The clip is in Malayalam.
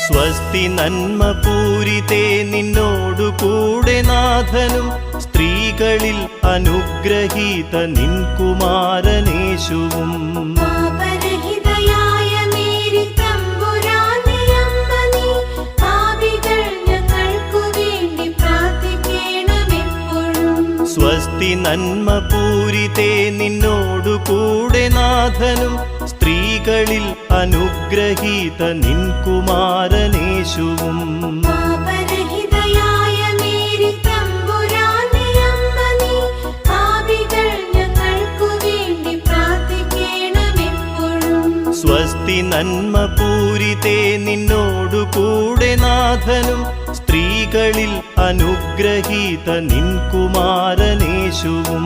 സ്വസ്തി നന്മ പൂരിതേ നിന്നോടു കൂടെ നാഥനും സ്ത്രീകളിൽ അനുഗ്രഹീത നിൻ കുമാരനേശുവും. സ്വസ്തി നന്മ പൂരിതേ നിന്നോടു കൂടെ നാഥനും സ്ത്രീകളിൽ അനുഗ്രഹീത നിൻ കുമാരനേശുവും. സ്വസ്തി നന്മ പൂരിതേ നിന്നോടു കൂടെ നാഥനും സ്ത്രീകളിൽ അനുഗ്രഹീത നിൻ കുമാരനേശുവും.